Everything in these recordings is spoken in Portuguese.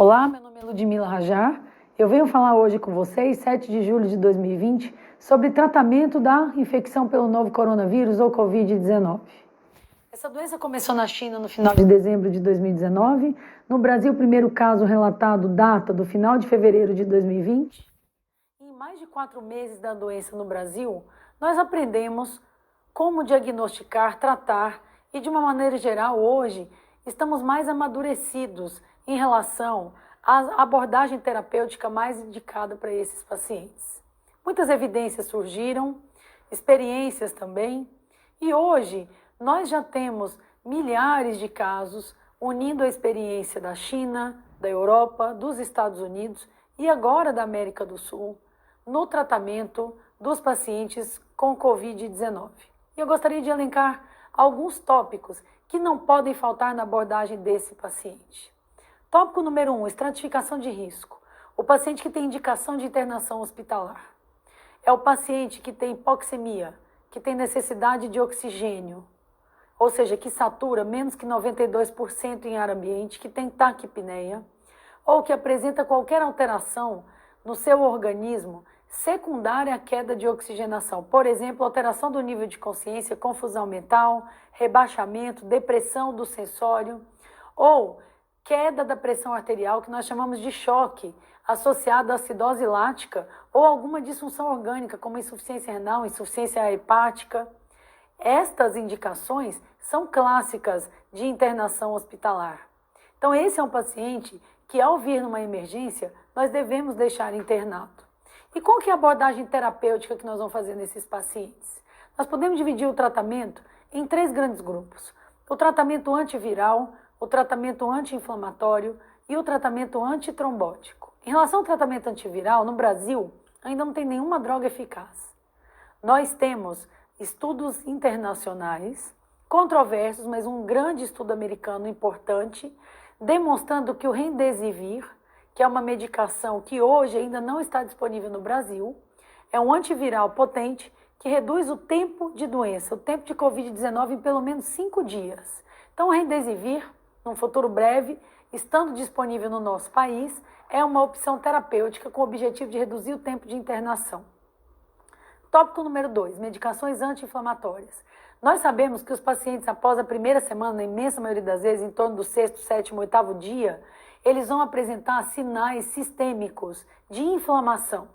Olá, meu nome é Ludmila Rajar. Eu venho falar hoje com vocês, 7 de julho de 2020, sobre tratamento da infecção pelo novo coronavírus ou Covid-19. Essa doença começou na China no final de dezembro de 2019. No Brasil, o primeiro caso relatado data do final de fevereiro de 2020. Em mais de 4 meses da doença no Brasil, nós aprendemos como diagnosticar, tratar e, de uma maneira geral, hoje, estamos mais amadurecidos em relação à abordagem terapêutica mais indicada para esses pacientes. Muitas evidências surgiram, experiências também, e hoje nós já temos milhares de casos unindo a experiência da China, da Europa, dos Estados Unidos e agora da América do Sul no tratamento dos pacientes com Covid-19. E eu gostaria de elencar alguns tópicos que não podem faltar na abordagem desse paciente. Tópico número 1, estratificação de risco. O paciente que tem indicação de internação hospitalar. É o paciente que tem hipoxemia, que tem necessidade de oxigênio, ou seja, que satura menos que 92% em ar ambiente, que tem taquipneia, ou que apresenta qualquer alteração no seu organismo secundária à queda de oxigenação. Por exemplo, alteração do nível de consciência, confusão mental, rebaixamento, depressão do sensório, ou queda da pressão arterial, que nós chamamos de choque, associado à acidose lática ou alguma disfunção orgânica, como insuficiência renal, insuficiência hepática. Estas indicações são clássicas de internação hospitalar. Então, esse é um paciente que, ao vir numa emergência, nós devemos deixar internado. E qual que é a abordagem terapêutica que nós vamos fazer nesses pacientes? Nós podemos dividir o tratamento em 3 grandes grupos. O tratamento antiviral, o tratamento anti-inflamatório e o tratamento antitrombótico. Em relação ao tratamento antiviral, no Brasil, ainda não tem nenhuma droga eficaz. Nós temos estudos internacionais, controversos, mas um grande estudo americano importante, demonstrando que o Remdesivir, que é uma medicação que hoje ainda não está disponível no Brasil, é um antiviral potente que reduz o tempo de doença, o tempo de Covid-19 em pelo menos 5 dias. Então, o Remdesivir, num futuro breve, estando disponível no nosso país, é uma opção terapêutica com o objetivo de reduzir o tempo de internação. Tópico número 2, medicações anti-inflamatórias. Nós sabemos que os pacientes, após a primeira semana, na imensa maioria das vezes, em torno do 6º, 7º, 8º dia, eles vão apresentar sinais sistêmicos de inflamação.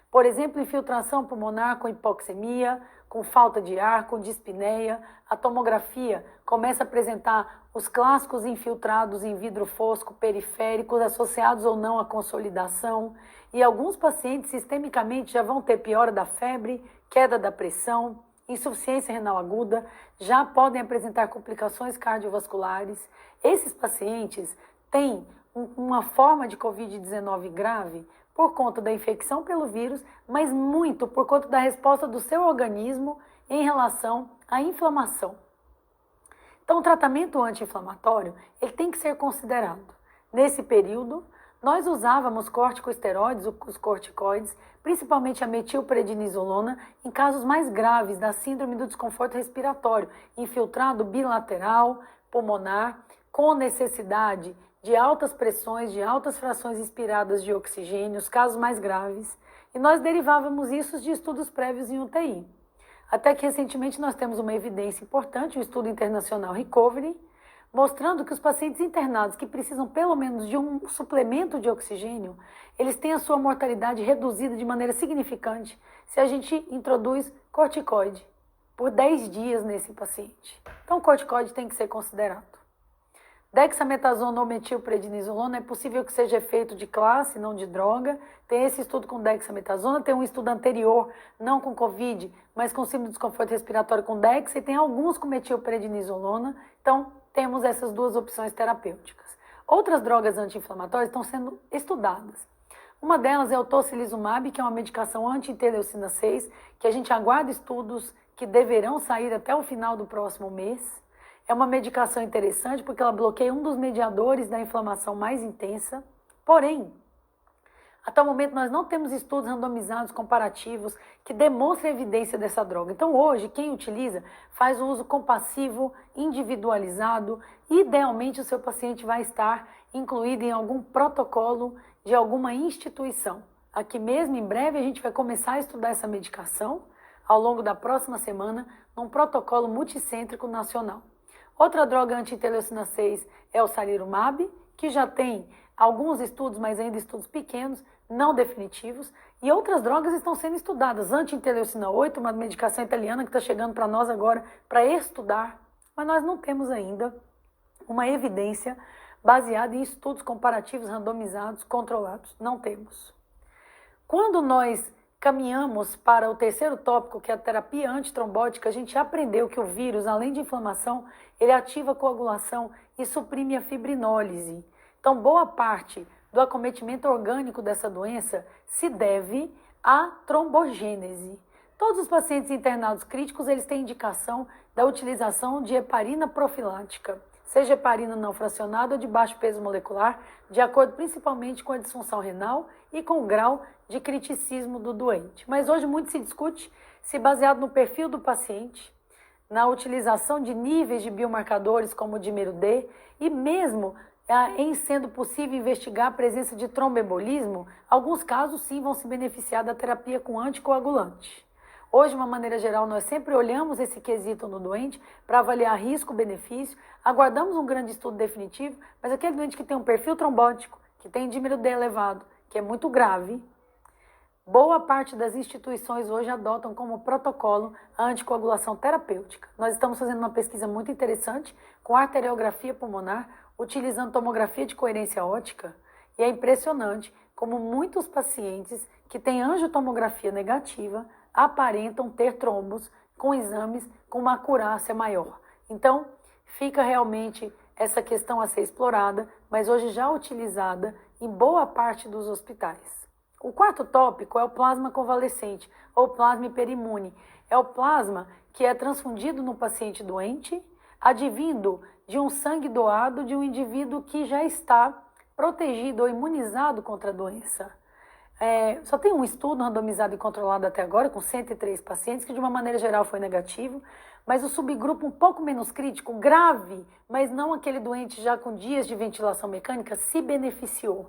Por exemplo, infiltração pulmonar com hipoxemia, com falta de ar, com dispneia. A tomografia começa a apresentar os clássicos infiltrados em vidro fosco periféricos, associados ou não à consolidação. E alguns pacientes, sistemicamente, já vão ter piora da febre, queda da pressão, insuficiência renal aguda, já podem apresentar complicações cardiovasculares. Esses pacientes têm uma forma de Covid-19 grave por conta da infecção pelo vírus, mas muito por conta da resposta do seu organismo em relação à inflamação. Então, o tratamento anti-inflamatório, ele tem que ser considerado. Nesse período, nós usávamos corticosteroides, os corticoides, principalmente a metilprednisolona, em casos mais graves da síndrome do desconforto respiratório, infiltrado bilateral, pulmonar, com necessidade de altas pressões, de altas frações inspiradas de oxigênio, os casos mais graves, e nós derivávamos isso de estudos prévios em UTI. Até que recentemente nós temos uma evidência importante, um estudo internacional Recovery, mostrando que os pacientes internados que precisam pelo menos de um suplemento de oxigênio, eles têm a sua mortalidade reduzida de maneira significante se a gente introduz corticoide por 10 dias nesse paciente. Então, o corticoide tem que ser considerado. Dexametasona ou metilprednisolona é possível que seja efeito de classe, não de droga. Tem esse estudo com dexametasona, tem um estudo anterior, não com Covid, mas com síndrome de desconforto respiratório com dexa, e tem alguns com metilprednisolona. Então, temos essas 2 opções terapêuticas. Outras drogas anti-inflamatórias estão sendo estudadas. Uma delas é o tocilizumab, que é uma medicação anti-interleucina 6, que a gente aguarda estudos que deverão sair até o final do próximo mês. É uma medicação interessante porque ela bloqueia um dos mediadores da inflamação mais intensa. Porém, até o momento nós não temos estudos randomizados comparativos que demonstrem a evidência dessa droga. Então hoje, quem utiliza faz o uso compassivo, individualizado. Idealmente o seu paciente vai estar incluída em algum protocolo de alguma instituição. Aqui mesmo, em breve, a gente vai começar a estudar essa medicação ao longo da próxima semana, num protocolo multicêntrico nacional. Outra droga anti-interleucina 6 é o sarilumab, que já tem alguns estudos, mas ainda estudos pequenos, não definitivos, e outras drogas estão sendo estudadas. Anti-interleucina 8, uma medicação italiana que está chegando para nós agora para estudar, mas nós não temos ainda uma evidência baseada em estudos comparativos randomizados, controlados. Não temos. Quando nós caminhamos para o terceiro tópico, que é a terapia antitrombótica, a gente aprendeu que o vírus, além de inflamação, ele ativa a coagulação e suprime a fibrinólise. Então, boa parte do acometimento orgânico dessa doença se deve à trombogênese. Todos os pacientes internados críticos, eles têm indicação da utilização de heparina profilática, seja heparina não fracionada ou de baixo peso molecular, de acordo principalmente com a disfunção renal e com o grau de criticismo do doente. Mas hoje muito se discute se, baseado no perfil do paciente, na utilização de níveis de biomarcadores como o dímero D e mesmo em sendo possível investigar a presença de tromboembolismo, alguns casos sim vão se beneficiar da terapia com anticoagulante. Hoje, de uma maneira geral, nós sempre olhamos esse quesito no doente para avaliar risco-benefício, aguardamos um grande estudo definitivo, mas aquele doente que tem um perfil trombótico, que tem dímero D elevado, que é muito grave, boa parte das instituições hoje adotam como protocolo a anticoagulação terapêutica. Nós estamos fazendo uma pesquisa muito interessante com arteriografia pulmonar, utilizando tomografia de coerência óptica, e é impressionante como muitos pacientes que têm angiotomografia negativa aparentam ter trombos com exames com uma acurácia maior. Então, fica realmente essa questão a ser explorada, mas hoje já utilizada em boa parte dos hospitais. O quarto tópico é o plasma convalescente, ou plasma hiperimune. É o plasma que é transfundido no paciente doente, advindo de um sangue doado de um indivíduo que já está protegido ou imunizado contra a doença. Só tem um estudo randomizado e controlado até agora, com 103 pacientes, que de uma maneira geral foi negativo, mas o subgrupo um pouco menos crítico, grave, mas não aquele doente já com dias de ventilação mecânica, se beneficiou,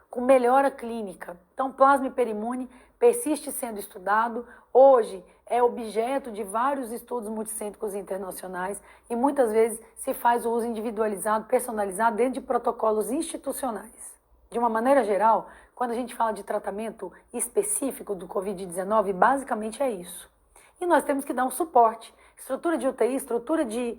com melhora clínica. Então, plasma hiperimune persiste sendo estudado, hoje é objeto de vários estudos multicêntricos internacionais e muitas vezes se faz o uso individualizado, personalizado, dentro de protocolos institucionais. De uma maneira geral, quando a gente fala de tratamento específico do Covid-19, basicamente é isso. E nós temos que dar um suporte. Estrutura de UTI, estrutura de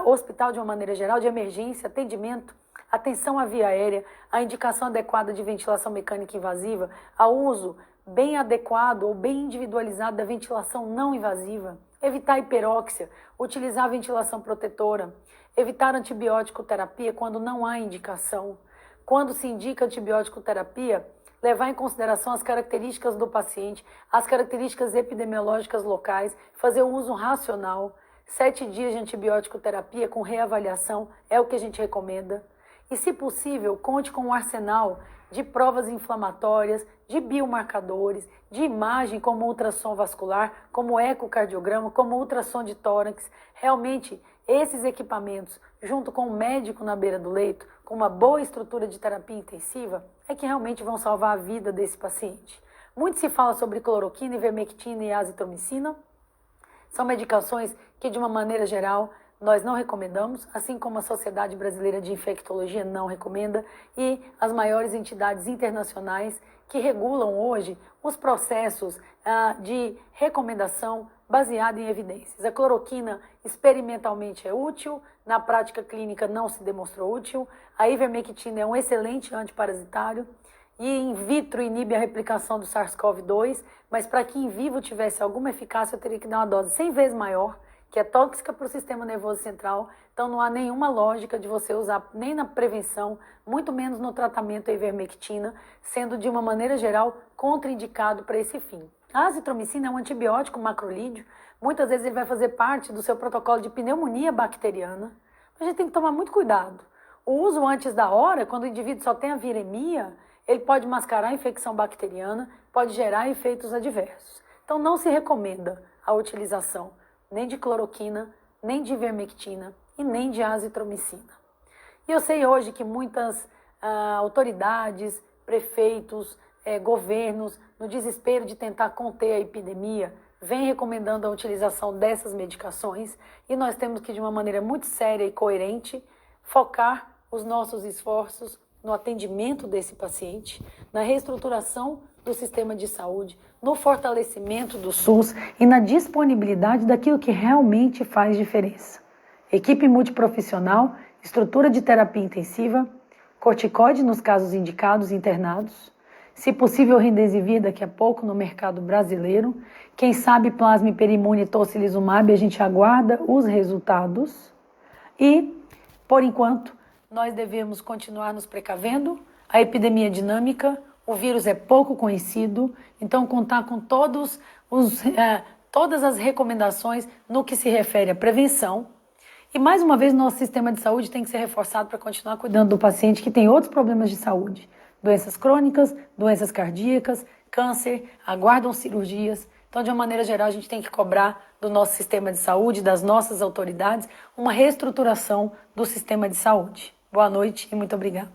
hospital de uma maneira geral, de emergência, atendimento, atenção à via aérea, a indicação adequada de ventilação mecânica invasiva, ao uso bem adequado ou bem individualizado da ventilação não invasiva, evitar hiperóxia, utilizar a ventilação protetora, evitar antibiótico terapia quando não há indicação. Quando se indica antibiótico terapia, levar em consideração as características do paciente, as características epidemiológicas locais, fazer um uso racional. 7 dias de antibiótico terapia com reavaliação é o que a gente recomenda. E, se possível, conte com um arsenal de provas inflamatórias, de biomarcadores, de imagem como ultrassom vascular, como ecocardiograma, como ultrassom de tórax. Realmente, esses equipamentos, junto com o médico na beira do leito, com uma boa estrutura de terapia intensiva, é que realmente vão salvar a vida desse paciente. Muito se fala sobre cloroquina, ivermectina e azitromicina. São medicações que, de uma maneira geral, nós não recomendamos, assim como a Sociedade Brasileira de Infectologia não recomenda e as maiores entidades internacionais que regulam hoje os processos de recomendação baseada em evidências. A cloroquina experimentalmente é útil, na prática clínica não se demonstrou útil. A ivermectina é um excelente antiparasitário e in vitro inibe a replicação do SARS-CoV-2, mas para que em vivo tivesse alguma eficácia eu teria que dar uma dose 100 vezes maior, que é tóxica para o sistema nervoso central, então não há nenhuma lógica de você usar nem na prevenção, muito menos no tratamento a ivermectina, sendo de uma maneira geral contraindicado para esse fim. A azitromicina é um antibiótico macrolídeo, muitas vezes ele vai fazer parte do seu protocolo de pneumonia bacteriana, mas a gente tem que tomar muito cuidado. O uso antes da hora, quando o indivíduo só tem a viremia, ele pode mascarar a infecção bacteriana, pode gerar efeitos adversos. Então não se recomenda a utilização nem de cloroquina, nem de ivermectina e nem de azitromicina. E eu sei hoje que muitas autoridades, prefeitos, governos, no desespero de tentar conter a epidemia, vem recomendando a utilização dessas medicações e nós temos que, de uma maneira muito séria e coerente, focar os nossos esforços no atendimento desse paciente, na reestruturação do sistema de saúde, no fortalecimento do SUS e na disponibilidade daquilo que realmente faz diferença. Equipe multiprofissional, estrutura de terapia intensiva, corticoide nos casos indicados e internados, se possível Remdesivir daqui a pouco no mercado brasileiro, quem sabe plasma hiperimune e tocilizumab, a gente aguarda os resultados e, por enquanto, nós devemos continuar nos precavendo, a epidemia é dinâmica, o vírus é pouco conhecido, então contar com todas as recomendações no que se refere à prevenção. E mais uma vez, nosso sistema de saúde tem que ser reforçado para continuar cuidando do paciente que tem outros problemas de saúde. Doenças crônicas, doenças cardíacas, câncer, aguardam cirurgias. Então, de uma maneira geral, a gente tem que cobrar do nosso sistema de saúde, das nossas autoridades, uma reestruturação do sistema de saúde. Boa noite e muito obrigada.